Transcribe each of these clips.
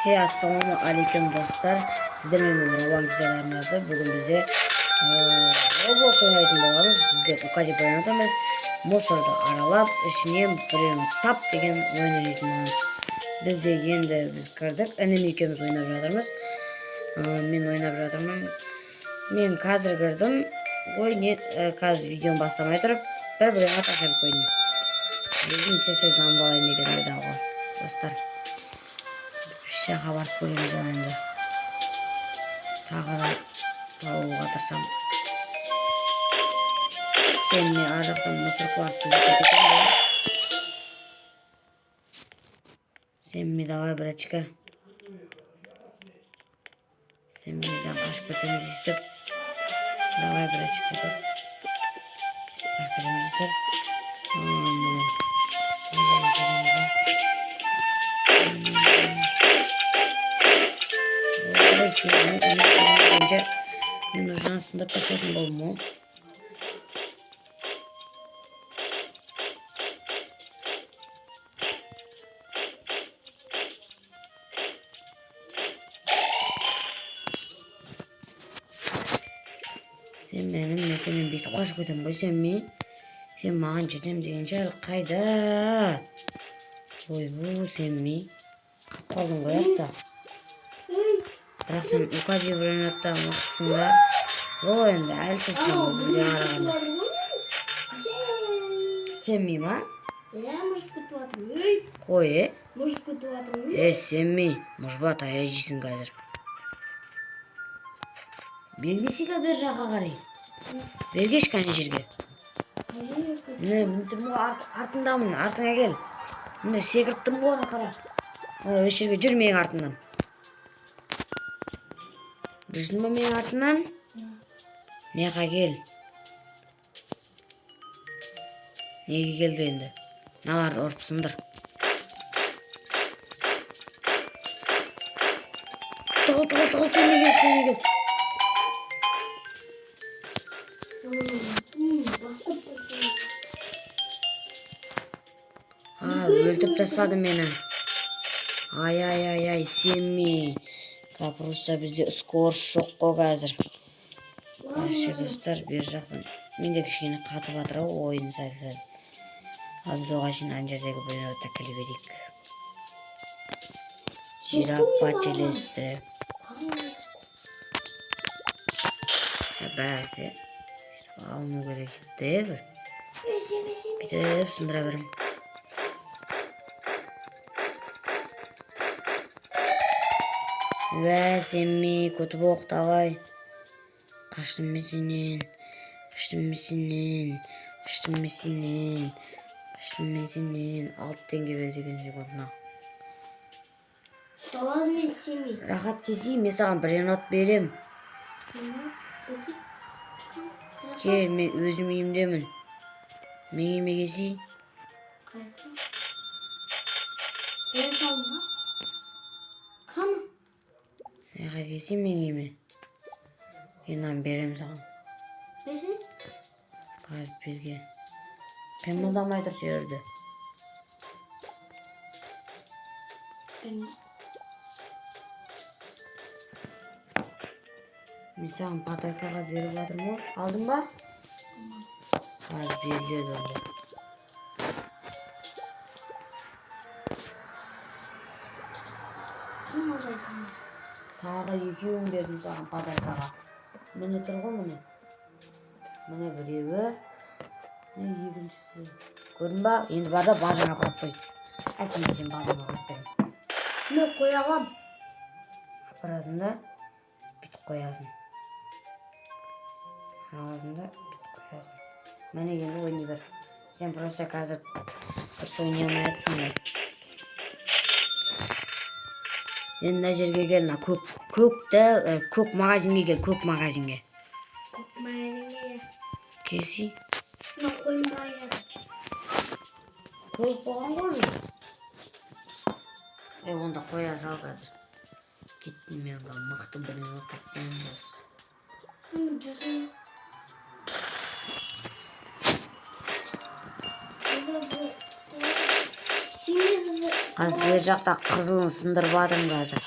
Assalomu alaykum do'stlar. Sizlarga Ravon Gizlarnasi bugun bize Roblox oynaydigan bo'lamiz. Bizde ukadi bayonot emas, musorda aralab, ishni birini tap degan o'yin o'ynaydigan. Bizde endi biz kirdik. Enemi ikimiz o'ynab жатырмыз. Men o'ynab жатырмын. Men hozir kirdim. O'ynayt, hozir videoni boshlamay turib, bir-birini tashlab qo'ydim. Bizim tezden bağlayın degan bedava dostlar. Şey xabar ko'ramiz endi. Tag'ida tavuqqa tirsam. Sen ne araqdan musor kvart ketgan. Sen mi davay brachka. Sen mi dan qaşib ketamiz istib. Davay brachka deb. Qarqamiz istib. Bence Nurcan sınıf kasatın bol mu? Sen benim meselemin bir savaş koydun bu sen mi? Sen mağan cidden deyince kayda. Oy bu sen mi? Kapkalın koyak da. Bırak sen ukacı vıranatta maqsında. O endi әлсізсің ол бізге қарағанда. Сенмей ма? Может күтіп жатырмын. Қой, Может күтіп жатырмын. сенмей. Мұжба таяй жейсің қазір. Белгісіге бер жаққа қарай. Бергеш қане жерге. Артыңдамын, артыңа кел. Міне секіріп тұрмын ғой ана қара. Осы жерге жүр менің артымнан. Жүрсің бе менің артымнан? Неға кел. Неге келді енді? Наларды ұрып сындыр. Тұғыл, сен не кел. Өлтіріп тастады мені. Ай, сенмей. Просто бізде скорс жоқ қой қазір. Ашы достар, бер жақтан. Менде кішкене қатып жатыр ойын сәл. Ал біз оған шейін ана жердегі бөлініп келіп едік. Жирафа челестіріп. Бәсі. Алыну керек еді бір. Бүйтіп сындыра берім. Ve Semmi kötü bok davay. Kaçtın mı senin? Alt denge vereceksin şey korkma. Davay mı Semmi? Rahat keseyim mi sana bir yanıt vereyim. Gel men özüm yiyimdemin. Men yeme keseyim. Neға keseyim мен еме. Енан берем саған. Берсің? Қазір берге. Қимылдамай тұрса ерді. Мен саған подаркаға беріп жатырмын ғой. Алдың ба? Қазір беріледі онда. Кім алдайтын? Тағы екеуін бердім саған подаркаға. Міне тұр ғой міне. Міне біреуі. Міне екіншісі. Көрдің ба? Енді бар да базыңа апарып қой. Әкімде сен базыңа қойып берем. Мен қоя алам. Апарасың да бүйтіп қоясың. Аласың да бүйтіп қоясың. Міне енді ойнай бер. Сен просто қазір дұрыс ойнай алмай жатсың ғой. Енді мына жерге кел, көк магазинге кел, көк магазинге. Көк магазинге. Келсей. Мына қоймай. Көк болған ғой жүр. Онда қоя сал қазір. Кеттім мен мықты бірін отақпен болсын. Жүрсің. Қазір жер жақта қызылын сындырып жатырмын қазір.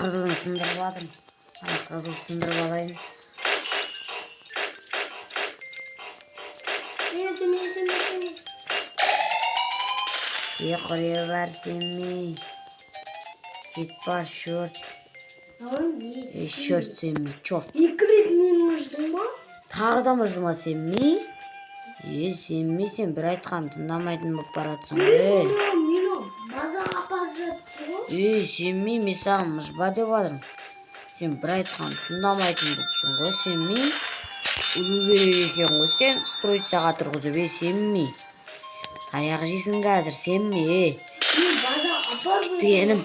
Kızılını sındırıp aldım. Kızıl sındırıp alayım. Yedim. Yukarıya versin mi? Git var şort. Tamam değil. Şort sen mi? Çort. Dikkat etmeyin mu? Tағы да мырзыма sen mi? Sen mi sen bir айтқан тыңдамайтын болып баратсың. Мину. База апарып жатыр. Sen mi? Мен саған мыжба деп жатырмын. Sen bir айтқан тыңдамайтын болыпсың ғой, sen mi? Ұлу керек екен ғой сен строицаға тұрғызып, sen mi? Таяқ жейсің қазір, sen mi? База апарып Дегенім.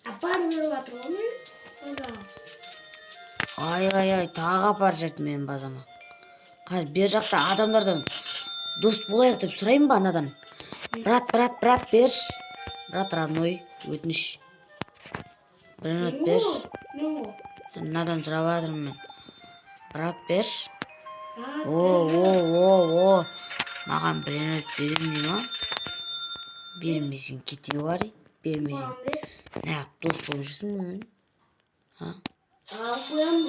Апарып жатыр ғой мен. База. Ай, тағы апарып жатыр менің базама. Қазір бер жақта адамдардан дос болайық деп сұрайын ба анадан? Брат, бер. Брат родной, өтініш. Bir minut бер. Надан сұрап жатырмын мен. Брат, бер. О. Маған бір минут бермей ма? Бермесең кете бар, бермесең. Неғып дос болып жүрсің мен? Акуян.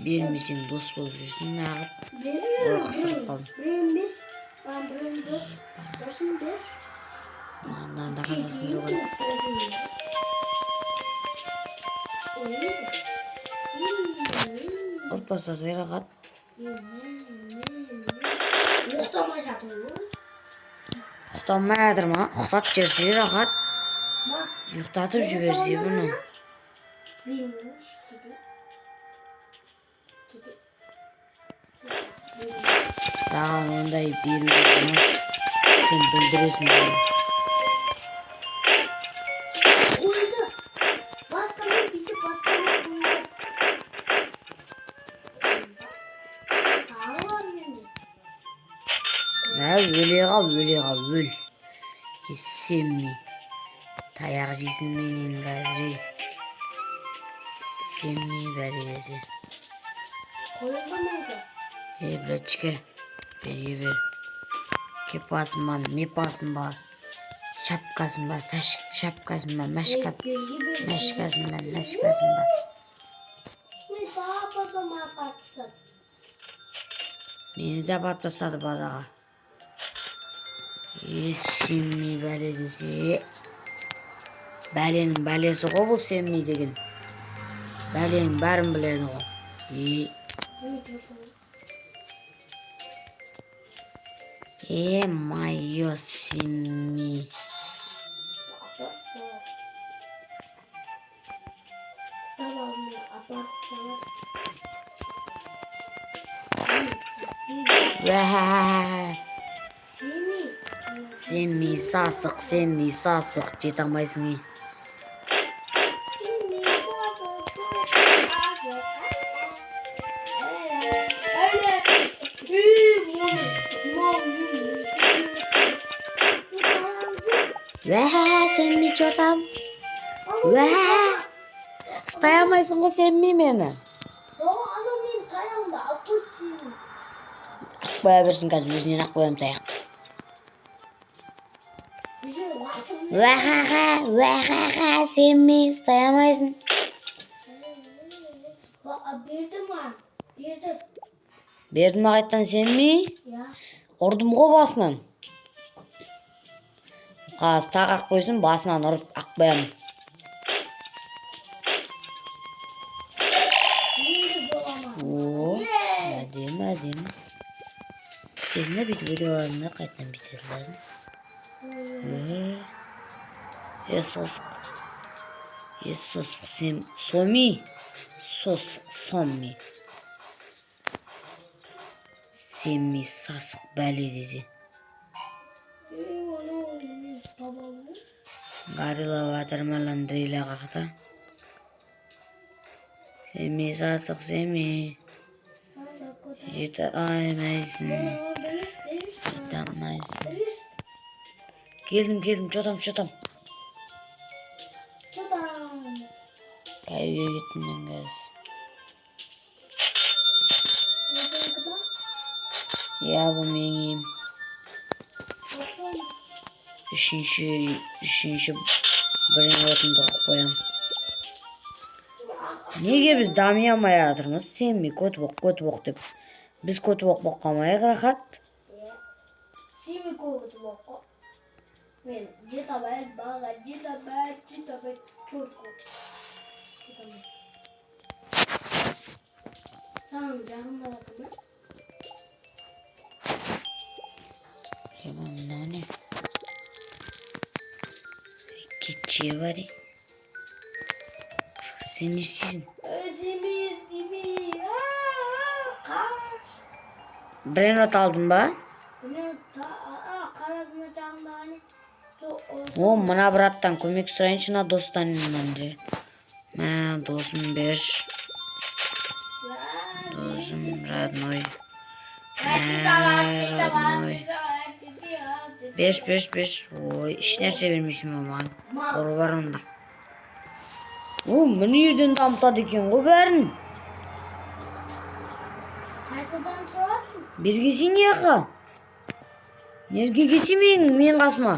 Бермесең дос болып жүрсің, неғып? Қысырып қалдым. Маған да қазасын бір ғой. Отбасы сайрағат. Ұқтамай жатыр ғой. Ұқтамай жатыр ма? Ұқтатып жіберсе рахат. Ұйықтатып жіберсе бұны. Саған ондай беруге болмайды. Сен бүлдіресің бәрін. Қойды. Басқамен бүйтіп басқамен қойды. Тағы бар менде. Өле қал, өл. Сен ми? Таяқ жейсің менен қазір. Сен ми бәрі. Қойылмайды. Братчика, бер. Кепасын ба, мепасын ба, шапкасын ба, шапкасын ба, мәшкасын ба. Мен базама апарып тастады. Мені де апарып тастады базаға. Сен ми бәле десе. Бәленің бәлесі ғой бұл сен ми деген. Бәленің бәрін біледі ғой. Майо сен ми. Сен ми сасық, жете алмайсың. Сен ми чотам. Стай алмайсың ғой сен ми мені. Ақбая берсін қазір өзінен ақбаям таяқты. Сен ми стай алмайсың. Бердім ағайттан сен ми? Ұрдым ғой басынан. Қазір тағақ қойсын басынан ұрып ақбаям. Әдем. Кезінде бүйтіп өйдеуарында қайтынан бітеді лазым. Сосық. Сосық сен соми. Соми. Сен ми сасық бәле десе. Гарила ватырмаландрила қақта. Сен ми сасық, сен ми. Жете алмайсың. Келдім, чотам. Қайыға кеттім мен қазір. Ya bu benim. Üçüncü birinci otunda koyam. Nega biz damiyamayatırmız? Sen mi kötü bok dep. Biz kötü bok bakamayak rahat. Simi kovdu bak. Men citabet baga citabet çorku. Citabet. Tamam canım bakın. Ya bu ne? Keçi var ya. Sen işsin. Özümüz gibi. Brenot aldım ba. Bunu karasına camda hani. O mana brattan kömek sırayınçına dosttan inandı. Ma dostum bir. Dostum radnoy. Radnoy. Beş. Oy işler çevirmişim aman. Doğru var onda. O beni yerden damtadı eken o berin. Kaysadan sorarsın. Birgesin yaka. Nerge geçeyim men kasma.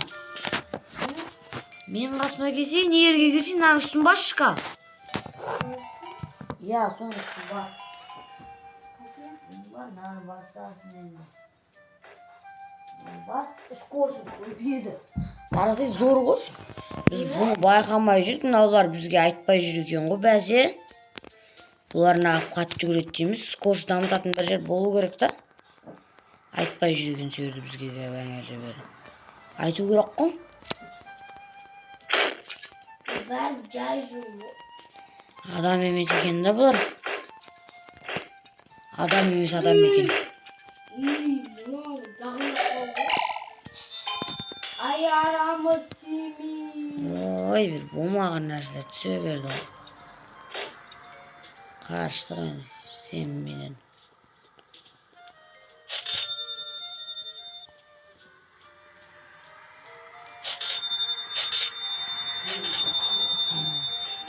Men kasma geçeyim nerge geçeyim lan üstün başka. Ya son üstün bas. Lan bassasın endi. Bas skorsun koyup yedi. Arası zor koy. Biz bunu baykamay жүрүп, мыналар бизге айтпай жүр экен го бәсе. Булар нагып катты жүгүрөтчүмүз, скорость дамытатын бир жер болуу керек да. Айтпай жүр экен сөйдү бизге бәңеле бери. Айтуу керек го. Ver cay жолу. Адам эмес экен да булар. Адам эмес адам экен. Ay aramız simi. Ой, бир болмаган нерселер түсө берди го. Карштыгын сен менен.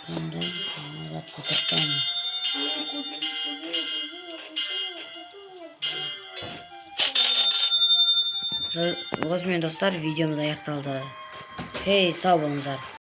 Ondan alat kotaktan. Осымен достар, видеомыз аяқталды. Hey, сау болыңыздар.